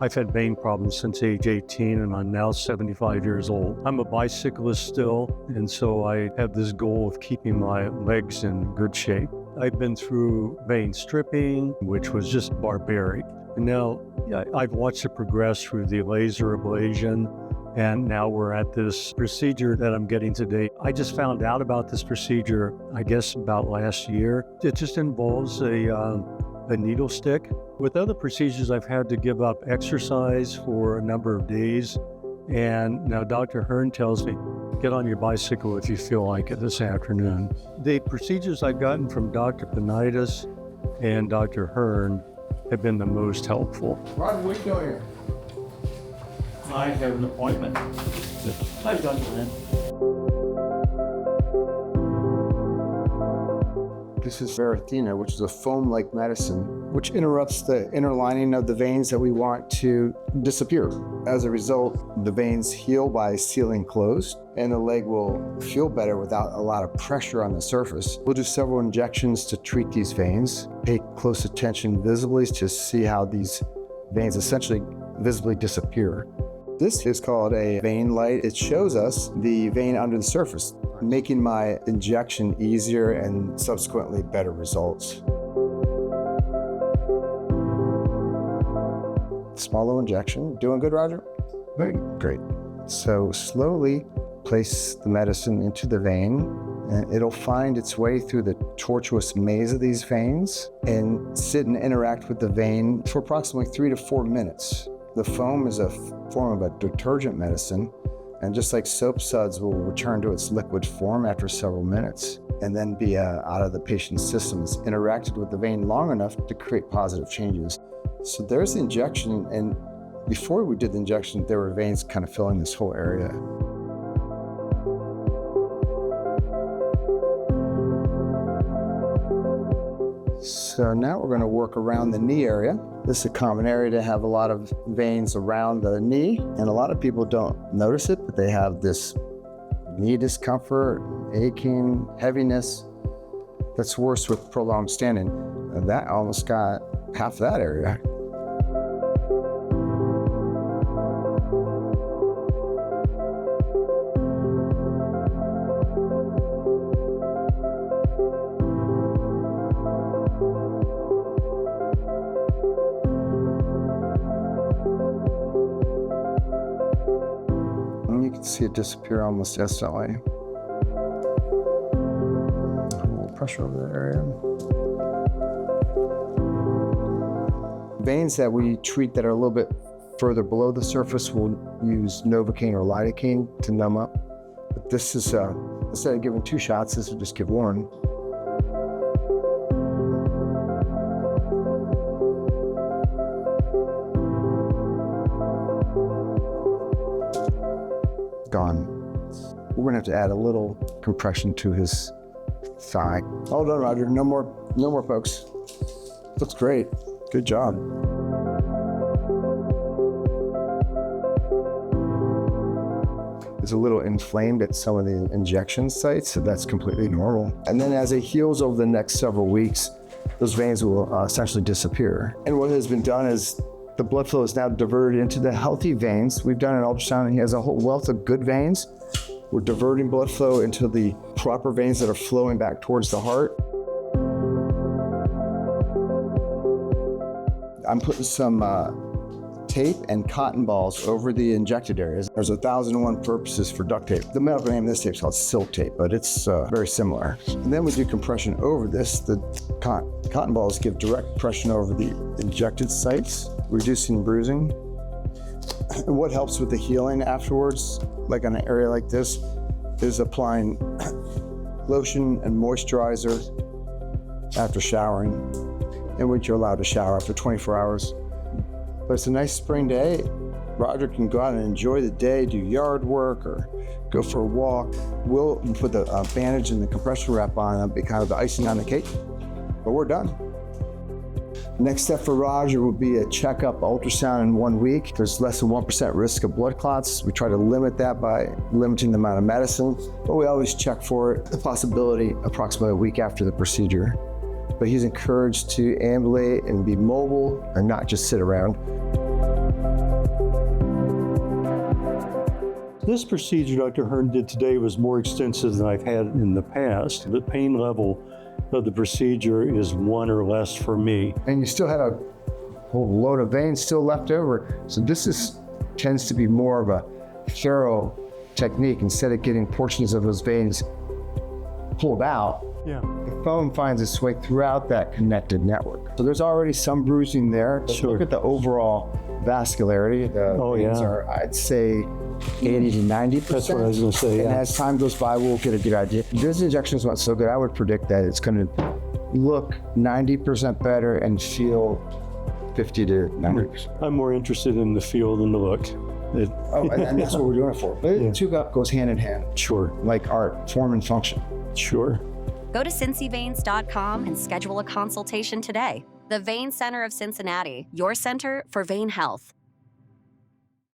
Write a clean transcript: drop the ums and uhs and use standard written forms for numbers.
I've had vein problems since age 18 and I'm now 75 years old. I'm a bicyclist still, and so I have this goal of keeping my legs in good shape. I've been through vein stripping, which was just barbaric. And now I've watched it progress through the laser ablation, and now we're at this procedure that I'm getting today. I just found out about this procedure, I guess, about last year. It just involves a needle stick. With other procedures, I've had to give up exercise for a number of days. And now Dr. Hearn tells me, get on your bicycle if you feel like it this afternoon. The procedures I've gotten from Dr. Panitis and Dr. Hearn have been the most helpful. Roger, what are you doing here? I have an appointment. Hi, Dr. Lynn. This is Verithena, which is a foam-like medicine, which interrupts the inner lining of the veins that we want to disappear. As a result, the veins heal by sealing closed, and the leg will feel better without a lot of pressure on the surface. We'll do several injections to treat these veins. Pay close attention visibly to see how these veins essentially visibly disappear. This is called a vein light. It shows us the vein under the surface, making my injection easier and subsequently better results. Small little injection. Doing good, Roger? Very great. So slowly place the medicine into the vein, and it'll find its way through the tortuous maze of these veins and sit and interact with the vein for approximately 3 to 4 minutes. The foam is a form of a detergent medicine, and just like soap suds will return to its liquid form after several minutes and then be out of the patient's system. It's interacted with the vein long enough to create positive changes. So there's the injection, and before we did the injection, there were veins kind of filling this whole area. So now we're going to work around the knee area. This is a common area to have a lot of veins around the knee, and a lot of people don't notice it, but they have this knee discomfort, aching, heaviness. That's worse with prolonged standing. And that almost got half that area. You can see it disappear almost instantly. A little pressure over that area. Veins that we treat that are a little bit further below the surface, we'll use Novocaine or lidocaine to numb up. But this is, instead of giving 2 shots, this will just give 1. Gone. We're gonna have to add a little compression to his thigh. All done, Roger. No more pokes. Looks great. Good job. It's a little inflamed at some of the injection sites, so that's completely normal. And then as it heals over the next several weeks, those veins will essentially disappear. And what has been done is the blood flow is now diverted into the healthy veins. We've done an ultrasound, and he has a whole wealth of good veins. We're diverting blood flow into the proper veins that are flowing back towards the heart. I'm putting some tape and cotton balls over the injected areas. There's 1,001 purposes for duct tape. The medical name of this tape is called silk tape, but it's very similar. And then we do compression over this. The cotton balls give direct compression over the injected sites, reducing bruising. And what helps with the healing afterwards, like on an area like this, is applying lotion and moisturizer after showering, in which you're allowed to shower after 24 hours. But it's a nice spring day. Roger can go out and enjoy the day, do yard work, or go for a walk. We'll put the bandage and the compression wrap on, and be kind of the icing on the cake, but we're done. Next step for Roger will be a checkup ultrasound in 1 week. There's less than 1% risk of blood clots. We try to limit that by limiting the amount of medicine, but we always check for it, the possibility approximately a week after the procedure. But he's encouraged to ambulate and be mobile and not just sit around. This procedure Dr. Hearn did today was more extensive than I've had in the past. The pain level of the procedure is 1 or less for me. And you still had a whole load of veins still left over. So this tends to be more of a thorough technique. Instead of getting portions of those veins pulled out, Yeah. the foam finds its way throughout that connected network. So there's already some bruising there. But Sure. Look at the overall vascularity. The veins are, I'd say, 80 to 90%. That's what I was going to say, And yeah. as time goes by, we'll get a good idea. If this injections went so good, I would predict that it's going to look 90% better and feel 50 to 90%. I'm more interested in the feel than the look. And that's what we're doing it for. But the two goes hand in hand, Sure, like art, form and function. sure. Go to cincyveins.com and schedule a consultation today. The Vein Center of Cincinnati, your center for vein health.